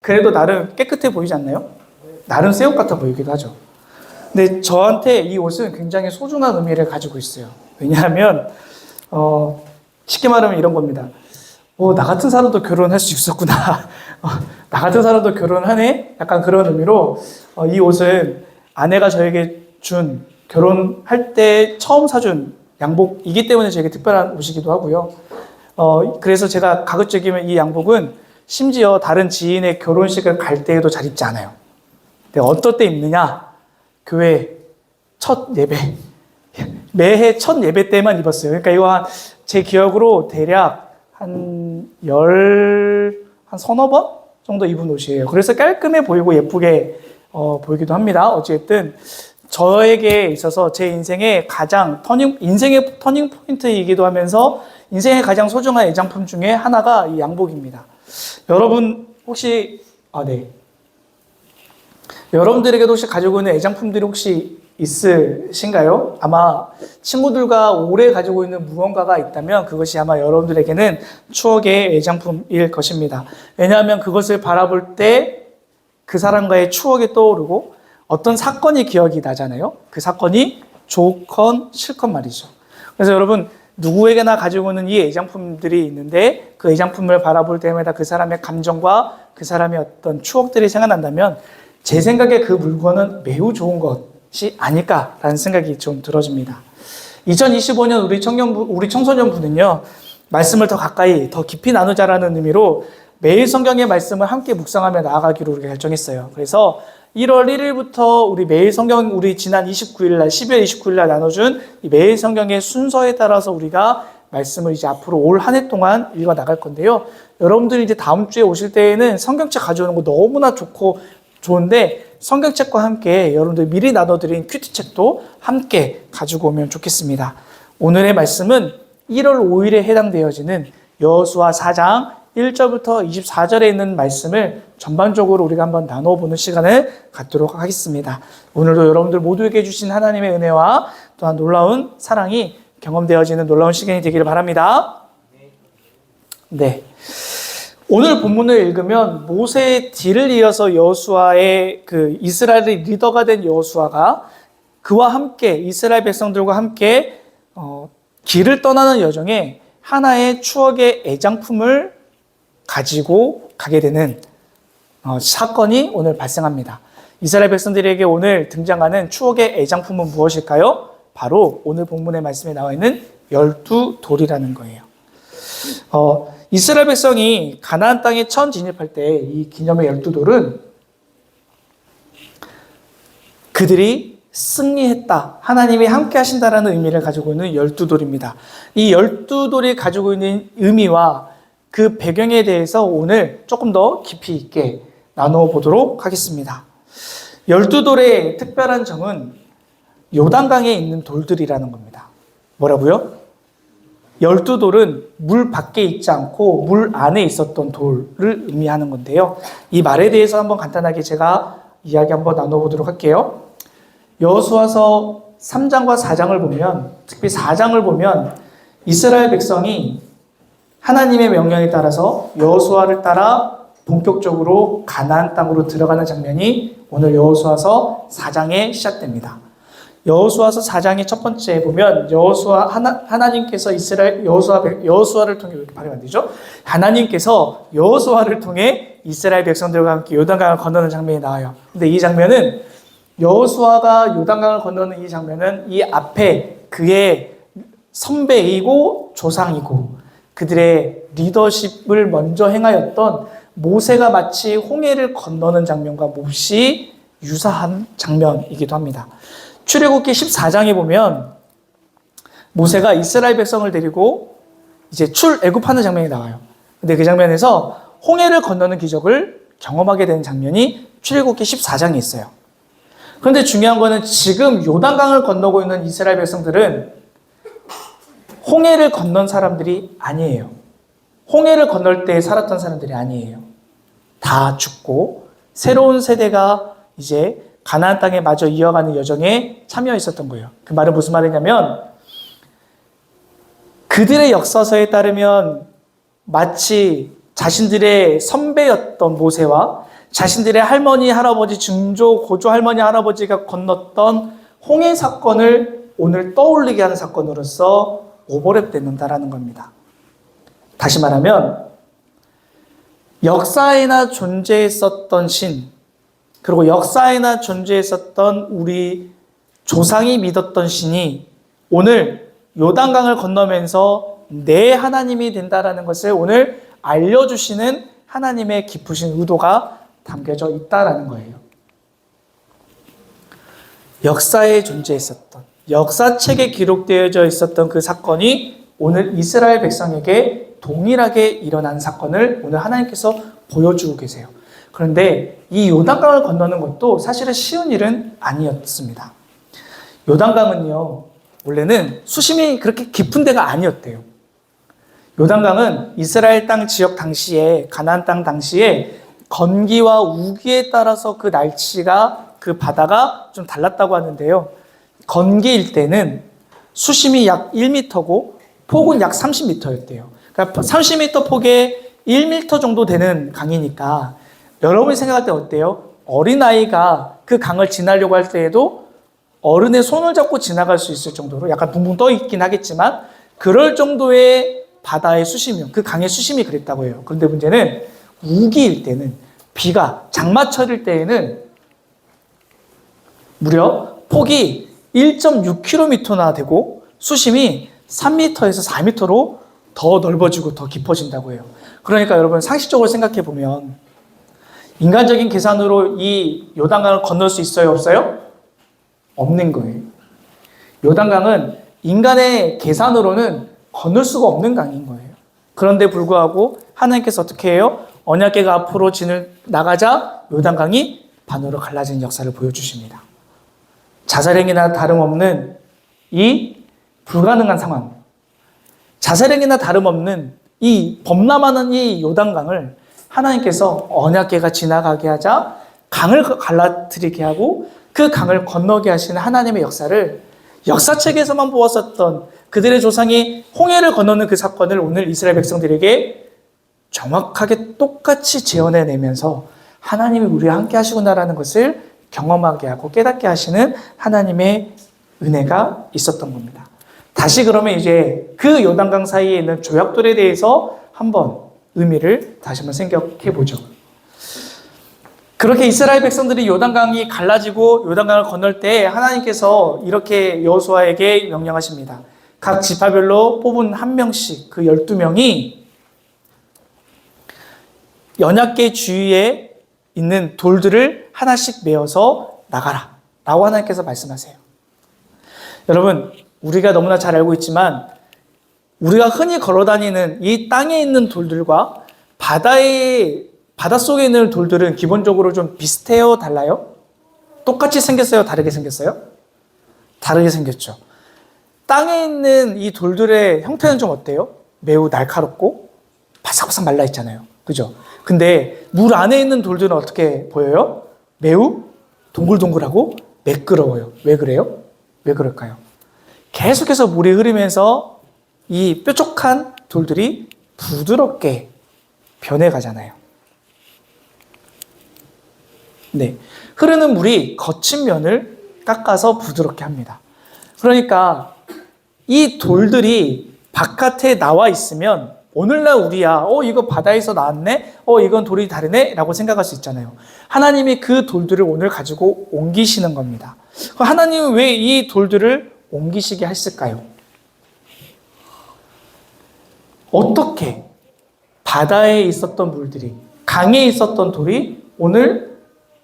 그래도 나름 깨끗해 보이지 않나요? 나름 새 옷 같아 보이기도 하죠. 근데 저한테 이 옷은 굉장히 소중한 의미를 가지고 있어요. 왜냐하면 쉽게 말하면 이런 겁니다. 나 같은 사람도 결혼할 수 있었구나. 나 같은 사람도 결혼하네? 약간 그런 의미로 이 옷은 아내가 저에게 준 결혼할 때 처음 사준 양복이기 때문에 되게 특별한 옷이기도 하고요. 그래서 제가 가급적이면 이 양복은 심지어 다른 지인의 결혼식을 갈 때에도 잘 입지 않아요. 근데 어떨 때 입느냐? 교회 첫 예배. 매해 첫 예배 때만 입었어요. 그러니까 이거 제 기억으로 대략 한 서너 번 정도 입은 옷이에요. 그래서 깔끔해 보이고 예쁘게 보이기도 합니다. 어쨌든 저에게 있어서 제 인생의 인생의 터닝 포인트이기도 하면서 인생의 가장 소중한 애장품 중에 하나가 이 양복입니다. 여러분 혹시 네. 여러분들에게도 혹시 가지고 있는 애장품들이 혹시 있으신가요? 아마 친구들과 오래 가지고 있는 무언가가 있다면 그것이 아마 여러분들에게는 추억의 애장품일 것입니다. 왜냐하면 그것을 바라볼 때 그 사람과의 추억이 떠오르고 어떤 사건이 기억이 나잖아요. 그 사건이 좋건 싫건 말이죠. 그래서 여러분 누구에게나 가지고 있는 이 애장품들이 있는데 그 애장품을 바라볼 때마다 그 사람의 감정과 그 사람의 어떤 추억들이 생각난다면 제 생각에 그 물건은 매우 좋은 것이 아닐까라는 생각이 좀 들어집니다. 2025년 우리 청소년부는요, 말씀을 더 가까이, 더 깊이 나누자라는 의미로 매일 성경의 말씀을 함께 묵상하며 나아가기로 우리가 결정했어요. 그래서 1월 1일부터 우리 지난 12월 29일 날 나눠준 이 매일 성경의 순서에 따라서 우리가 말씀을 이제 앞으로 올 한 해 동안 읽어 나갈 건데요. 여러분들이 이제 다음 주에 오실 때에는 성경책 가져오는 거 너무나 좋은데 성경책과 함께 여러분들 미리 나눠드린 큐티책도 함께 가지고 오면 좋겠습니다. 오늘의 말씀은 1월 5일에 해당되어지는 여호수아 4장 1절부터 24절에 있는 말씀을 전반적으로 우리가 한번 나눠보는 시간을 갖도록 하겠습니다. 오늘도 여러분들 모두에게 주신 하나님의 은혜와 또한 놀라운 사랑이 경험되어지는 놀라운 시간이 되기를 바랍니다. 네. 오늘 본문을 읽으면 모세의 뒤를 이어서 여호수아의 이스라엘의 리더가 된 여호수아가 그와 함께 이스라엘 백성들과 함께 길을 떠나는 여정에 하나의 추억의 애장품을 가지고 가게 되는 사건이 오늘 발생합니다. 이스라엘 백성들에게 오늘 등장하는 추억의 애장품은 무엇일까요? 바로 오늘 본문의 말씀에 나와 있는 12돌이라는 거예요. 이스라엘 백성이 가나안 땅에 처음 진입할 때 이 기념의 12돌은 그들이 승리했다, 하나님이 함께 하신다라는 의미를 가지고 있는 12돌입니다. 이 12돌이 가지고 있는 의미와 그 배경에 대해서 오늘 조금 더 깊이 있게 나누어 보도록 하겠습니다. 12돌의 특별한 점은 요단강에 있는 돌들이라는 겁니다. 뭐라고요? 12돌은 물 밖에 있지 않고 물 안에 있었던 돌을 의미하는 건데요. 이 말에 대해서 한번 간단하게 제가 이야기 한번 나눠보도록 할게요. 여호수아서 3장과 4장을 보면, 특히 4장을 보면 이스라엘 백성이 하나님의 명령에 따라서 여호수아를 따라 본격적으로 가나안 땅으로 들어가는 장면이 오늘 여호수아서 4장에 시작됩니다. 여호수아서 4장의 첫 번째에 보면 하나님께서 여호수아를 통해, 왜 이렇게 발음 안 되죠? 하나님께서 여호수아를 통해 이스라엘 백성들과 함께 요단강을 건너는 장면이 나와요. 근데 이 장면은 여호수아가 요단강을 건너는 이 장면은 이 앞에 그의 선배이고 조상이고 그들의 리더십을 먼저 행하였던 모세가 마치 홍해를 건너는 장면과 몹시 유사한 장면이기도 합니다. 출애굽기 14장에 보면 모세가 이스라엘 백성을 데리고 이제 출애굽하는 장면이 나와요. 근데 그 장면에서 홍해를 건너는 기적을 경험하게 되는 장면이 출애굽기 14장에 있어요. 그런데 중요한 거는 지금 요단강을 건너고 있는 이스라엘 백성들은 홍해를 건넌 사람들이 아니에요. 홍해를 건널 때 살았던 사람들이 아니에요. 다 죽고 새로운 세대가 이제 가나안 땅에 마저 이어가는 여정에 참여했었던 거예요. 그 말은 무슨 말이냐면 그들의 역사서에 따르면 마치 자신들의 선배였던 모세와 자신들의 할머니, 할아버지, 증조, 고조 할머니, 할아버지가 건넜던 홍해 사건을 오늘 떠올리게 하는 사건으로서 오버랩된다라는 겁니다. 다시 말하면 역사에나 존재했었던 신, 그리고 역사에나 존재했었던 우리 조상이 믿었던 신이 오늘 요단강을 건너면서 내 하나님이 된다라는 것을 오늘 알려주시는 하나님의 깊으신 의도가 담겨져 있다라는 거예요. 역사에 존재했었던, 역사책에 기록되어져 있었던 그 사건이 오늘 이스라엘 백성에게 동일하게 일어난 사건을 오늘 하나님께서 보여주고 계세요. 그런데 이 요단강을 건너는 것도 사실은 쉬운 일은 아니었습니다. 요단강은요, 원래는 수심이 그렇게 깊은 데가 아니었대요. 요단강은 이스라엘 땅 지역 당시에, 가나안 땅 당시에 건기와 우기에 따라서 그 날씨가, 그 바다가 좀 달랐다고 하는데요. 건기일 때는 수심이 약 1m고 폭은 약 30m였대요. 그러니까 30m 폭에 1m 정도 되는 강이니까 여러분이 생각할 때 어때요? 어린아이가 그 강을 지나려고 할 때에도 어른의 손을 잡고 지나갈 수 있을 정도로 약간 붕붕 떠 있긴 하겠지만 그럴 정도의 바다의 수심이요. 그 강의 수심이 그랬다고 해요. 그런데 문제는 우기일 때는, 비가 장마철일 때에는 무려 폭이 1.6km나 되고 수심이 3m에서 4m로 더 넓어지고 더 깊어진다고 해요. 그러니까 여러분 상식적으로 생각해 보면 인간적인 계산으로 이 요단강을 건널 수 있어요? 없어요? 없는 거예요. 요단강은 인간의 계산으로는 건널 수가 없는 강인 거예요. 그런데 불구하고 하나님께서 어떻게 해요? 언약궤가 앞으로 진을 나가자 요단강이 반으로 갈라지는 역사를 보여주십니다. 자살행위나 다름없는 이 불가능한 상황, 자살행위나 다름없는 이 범람하는 이 요단강을 하나님께서 언약궤가 지나가게 하자 강을 갈라뜨리게 하고 그 강을 건너게 하시는 하나님의 역사를 역사책에서만 보았었던 그들의 조상이 홍해를 건너는 그 사건을 오늘 이스라엘 백성들에게 정확하게 똑같이 재현해내면서 하나님이 우리와 함께 하시구나라는 것을 경험하게 하고 깨닫게 하시는 하나님의 은혜가 있었던 겁니다. 다시 그러면 이제 그 요단강 사이에 있는 조약돌에 대해서 한번 의미를 다시 한번 생각해 보죠. 그렇게 이스라엘 백성들이 요단강이 갈라지고 요단강을 건널 때 하나님께서 이렇게 여호수아에게 명령하십니다. 각 지파별로 뽑은 한 명씩, 그 12명이 언약궤 주위에 있는 돌들을 하나씩 메어서 나가라 라고 하나님께서 말씀하세요. 여러분, 우리가 너무나 잘 알고 있지만 우리가 흔히 걸어다니는 이 땅에 있는 돌들과 바닷속에 있는 돌들은 기본적으로 좀 비슷해요? 달라요? 똑같이 생겼어요? 다르게 생겼어요? 다르게 생겼죠. 땅에 있는 이 돌들의 형태는 좀 어때요? 매우 날카롭고 바삭바삭 말라 있잖아요. 그죠? 근데 물 안에 있는 돌들은 어떻게 보여요? 매우 동글동글하고 매끄러워요. 왜 그래요? 왜 그럴까요? 계속해서 물이 흐르면서 이 뾰족한 돌들이 부드럽게 변해가잖아요. 네, 흐르는 물이 거친 면을 깎아서 부드럽게 합니다. 그러니까 이 돌들이 바깥에 나와 있으면 오늘날 우리야 이거 바다에서 나왔네? 이건 돌이 다르네? 라고 생각할 수 있잖아요. 하나님이 그 돌들을 오늘 가지고 옮기시는 겁니다. 하나님은 왜 이 돌들을 옮기시게 했을까요? 어떻게 바다에 있었던 물들이, 강에 있었던 돌이 오늘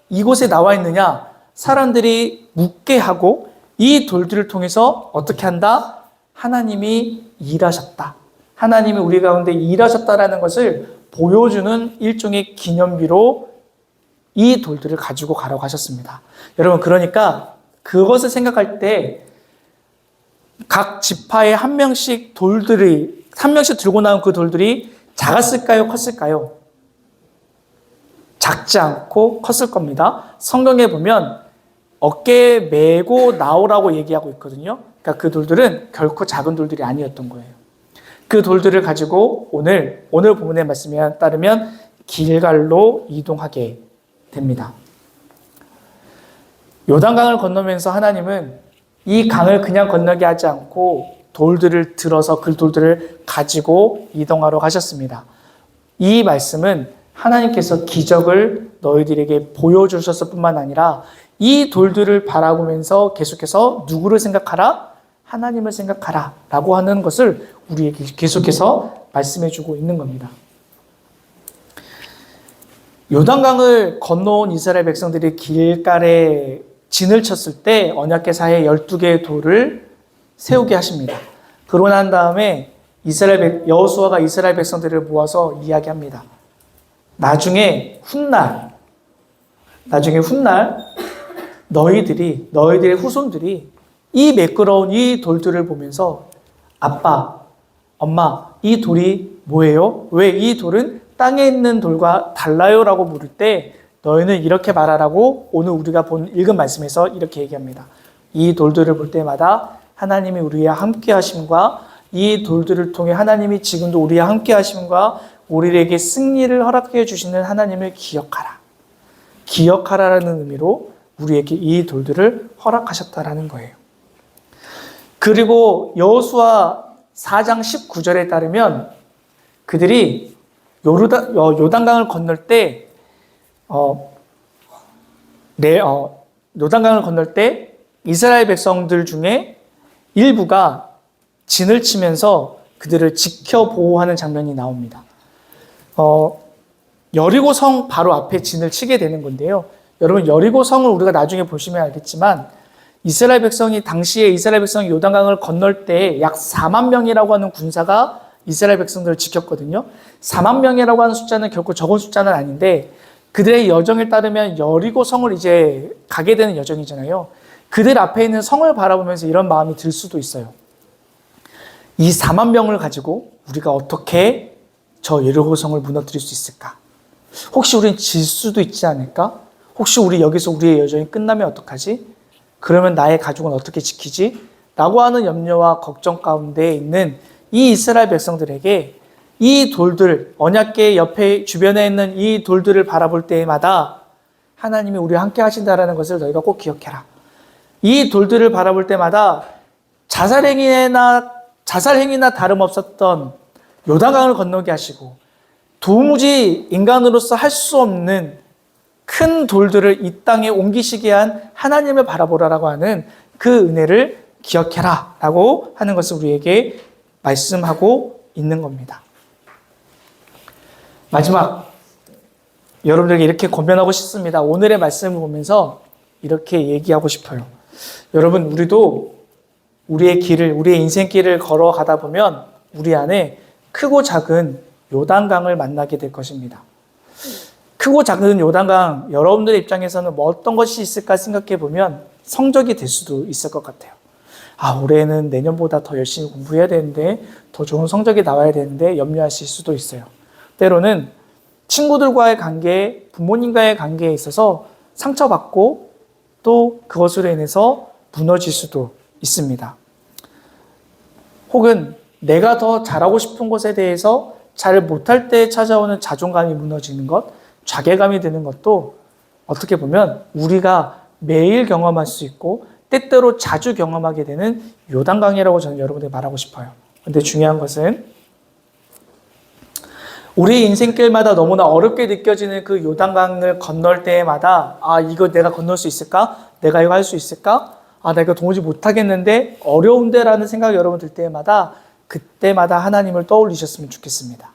이곳에 나와 있느냐? 사람들이 묻게 하고 이 돌들을 통해서 어떻게 한다? 하나님이 일하셨다. 하나님이 우리 가운데 일하셨다라는 것을 보여주는 일종의 기념비로 이 돌들을 가지고 가라고 하셨습니다. 여러분, 그러니까 그것을 생각할 때 각 지파에 한 명씩 들고 나온 그 돌들이 작았을까요? 컸을까요? 작지 않고 컸을 겁니다. 성경에 보면 어깨에 메고 나오라고 얘기하고 있거든요. 그러니까 그 돌들은 결코 작은 돌들이 아니었던 거예요. 그 돌들을 가지고 오늘 본문의 말씀에 따르면 길갈로 이동하게 됩니다. 요단강을 건너면서 하나님은 이 강을 그냥 건너게 하지 않고 돌들을 들어서 그 돌들을 가지고 이동하러 가셨습니다. 이 말씀은 하나님께서 기적을 너희들에게 보여주셨을 뿐만 아니라 이 돌들을 바라보면서 계속해서 누구를 생각하라? 하나님을 생각하라 라고 하는 것을 우리에게 계속해서 말씀해주고 있는 겁니다. 요단강을 건너온 이스라엘 백성들이 길가에 진을 쳤을 때 언약궤사에 12개의 돌을 세우게 하십니다. 그러고 난 다음에 여호수아가 이스라엘 백성들을 모아서 이야기합니다. 나중에 훗날 너희들의 후손들이 이 매끄러운 이 돌들을 보면서 아빠, 엄마, 이 돌이 뭐예요? 왜 이 돌은 땅에 있는 돌과 달라요? 라고 물을 때 너희는 이렇게 말하라고 오늘 우리가 읽은 말씀에서 이렇게 얘기합니다. 이 돌들을 볼 때마다 하나님이 우리와 함께 하심과 이 돌들을 통해 하나님이 지금도 우리와 함께 하심과 우리에게 승리를 허락해 주시는 하나님을 기억하라. 기억하라라는 의미로 우리에게 이 돌들을 허락하셨다라는 거예요. 그리고 여호수아 4장 19절에 따르면 그들이 요단강을 건널 때 요단강을 건널 때 이스라엘 백성들 중에 일부가 진을 치면서 그들을 지켜 보호하는 장면이 나옵니다. 여리고 성 바로 앞에 진을 치게 되는 건데요. 여러분 여리고 성을 우리가 나중에 보시면 알겠지만 당시에 이스라엘 백성이 요단강을 건널 때 약 4만 명이라고 하는 군사가 이스라엘 백성들을 지켰거든요. 4만 명이라고 하는 숫자는 결코 적은 숫자는 아닌데 그들의 여정에 따르면 여리고 성을 이제 가게 되는 여정이잖아요. 그들 앞에 있는 성을 바라보면서 이런 마음이 들 수도 있어요. 이 4만 명을 가지고 우리가 어떻게 저 여리고 성을 무너뜨릴 수 있을까? 혹시 우리는 질 수도 있지 않을까? 혹시 우리 여기서 우리의 여정이 끝나면 어떡하지? 그러면 나의 가족은 어떻게 지키지? 라고 하는 염려와 걱정 가운데 있는 이 이스라엘 백성들에게 이 돌들, 언약궤 옆에 주변에 있는 이 돌들을 바라볼 때마다 하나님이 우리와 함께 하신다는 것을 너희가 꼭 기억해라. 이 돌들을 바라볼 때마다 자살행위나 다름없었던 요단강을 건너게 하시고 도무지 인간으로서 할 수 없는 큰 돌들을 이 땅에 옮기시게 한 하나님을 바라보라라고 하는 그 은혜를 기억해라 라고 하는 것을 우리에게 말씀하고 있는 겁니다. 마지막 여러분들에게 이렇게 권면하고 싶습니다. 오늘의 말씀을 보면서 이렇게 얘기하고 싶어요. 여러분 우리도 우리의 인생길을 걸어가다 보면 우리 안에 크고 작은 요단강을 만나게 될 것입니다. 크고 작은 요단강, 여러분들의 입장에서는 뭐 어떤 것이 있을까 생각해 보면 성적이 될 수도 있을 것 같아요. 올해는 내년보다 더 열심히 공부해야 되는데, 더 좋은 성적이 나와야 되는데 염려하실 수도 있어요. 때로는 친구들과의 관계, 부모님과의 관계에 있어서 상처받고 또 그것으로 인해서 무너질 수도 있습니다. 혹은 내가 더 잘하고 싶은 것에 대해서 잘 못할 때 찾아오는 자존감이 무너지는 것, 자괴감이 드는 것도 어떻게 보면 우리가 매일 경험할 수 있고 때때로 자주 경험하게 되는 요단강이라고 저는 여러분에게 말하고 싶어요. 근데 중요한 것은 우리 인생길마다 너무나 어렵게 느껴지는 그 요단강을 건널 때마다 이거 내가 건널 수 있을까? 내가 이거 할 수 있을까? 나 이거 도무지 못하겠는데 어려운데 라는 생각이 여러분 들 때마다 그때마다 하나님을 떠올리셨으면 좋겠습니다.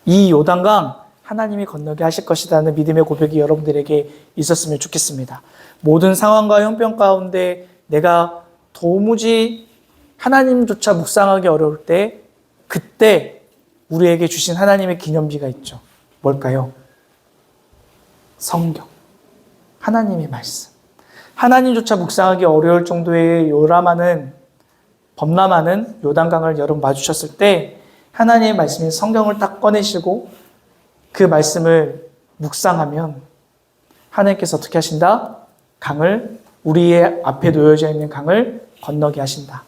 이 요단강 하나님이 건너게 하실 것이라는 믿음의 고백이 여러분들에게 있었으면 좋겠습니다. 모든 상황과 형편 가운데 내가 도무지 하나님조차 묵상하기 어려울 때 그때 우리에게 주신 하나님의 기념비가 있죠. 뭘까요? 성경, 하나님의 말씀. 하나님조차 묵상하기 어려울 정도의 범람하는 요단강을 여러분 마주쳤을 때 하나님의 말씀인 성경을 딱 꺼내시고 그 말씀을 묵상하면 하나님께서 어떻게 하신다? 우리의 앞에 놓여져 있는 강을 건너게 하신다.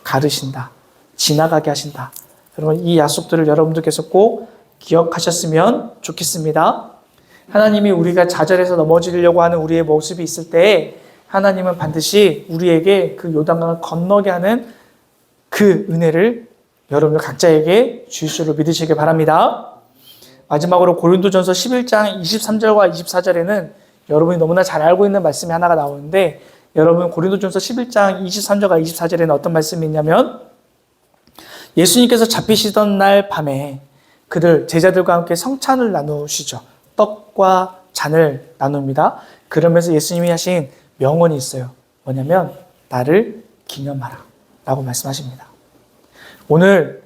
가르신다. 지나가게 하신다. 여러분 이 약속들을 여러분들께서 꼭 기억하셨으면 좋겠습니다. 하나님이 우리가 좌절해서 넘어지려고 하는 우리의 모습이 있을 때 하나님은 반드시 우리에게 그 요단강을 건너게 하는 그 은혜를 여러분들 각자에게 주실 줄로 믿으시길 바랍니다. 마지막으로 고린도전서 11장 23절과 24절에는 여러분이 너무나 잘 알고 있는 말씀이 하나가 나오는데, 여러분 고린도전서 11장 23절과 24절에는 어떤 말씀이 있냐면, 예수님께서 잡히시던 날 밤에 그들 제자들과 함께 성찬을 나누시죠. 떡과 잔을 나눕니다. 그러면서 예수님이 하신 명언이 있어요. 뭐냐면 나를 기념하라 라고 말씀하십니다. 오늘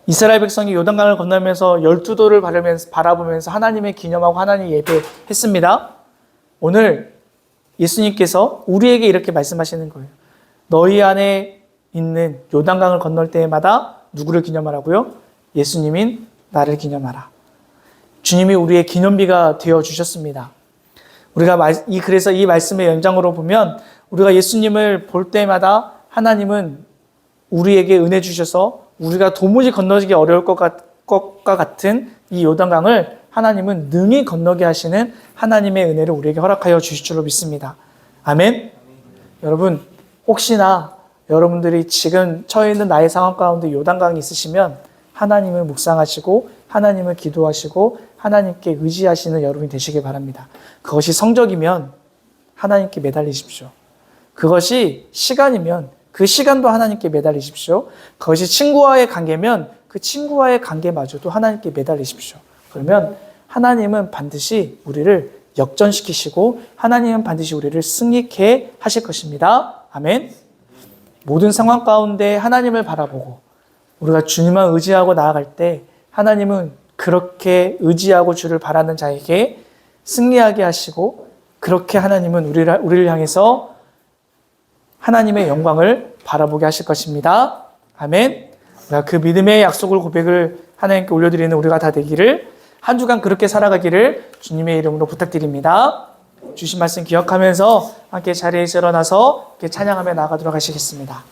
이스라엘 백성이 요단강을 건너면서 12도를 바라보면서 하나님의 기념하고 하나님 예배했습니다. 오늘 예수님께서 우리에게 이렇게 말씀하시는 거예요. 너희 안에 있는 요단강을 건널 때마다 누구를 기념하라고요? 예수님인 나를 기념하라. 주님이 우리의 기념비가 되어 주셨습니다. 우리가 그래서 이 말씀의 연장으로 보면 우리가 예수님을 볼 때마다 하나님은 우리에게 은혜 주셔서 우리가 도무지 건너기 어려울 것과 같은 이 요단강을 하나님은 능히 건너게 하시는 하나님의 은혜를 우리에게 허락하여 주실 줄로 믿습니다. 아멘. 여러분, 혹시나 여러분들이 지금 처해 있는 나의 상황 가운데 요단강이 있으시면 하나님을 묵상하시고 하나님을 기도하시고 하나님께 의지하시는 여러분이 되시길 바랍니다. 그것이 성적이면 하나님께 매달리십시오. 그것이 시간이면 그 시간도 하나님께 매달리십시오. 그것이 친구와의 관계면 그 친구와의 관계마저도 하나님께 매달리십시오. 그러면 하나님은 반드시 우리를 역전시키시고 하나님은 반드시 우리를 승리케 하실 것입니다. 아멘. 모든 상황 가운데 하나님을 바라보고 우리가 주님만 의지하고 나아갈 때 하나님은 그렇게 의지하고 주를 바라는 자에게 승리하게 하시고, 그렇게 하나님은 우리를 향해서 하나님의 영광을 바라보게 하실 것입니다. 아멘. 우리가 그 믿음의 약속을 고백을 하나님께 올려드리는 우리가 다 되기를, 한 주간 그렇게 살아가기를 주님의 이름으로 부탁드립니다. 주신 말씀 기억하면서 함께 자리에서 일어나서 함께 찬양하며 나아가도록 하시겠습니다.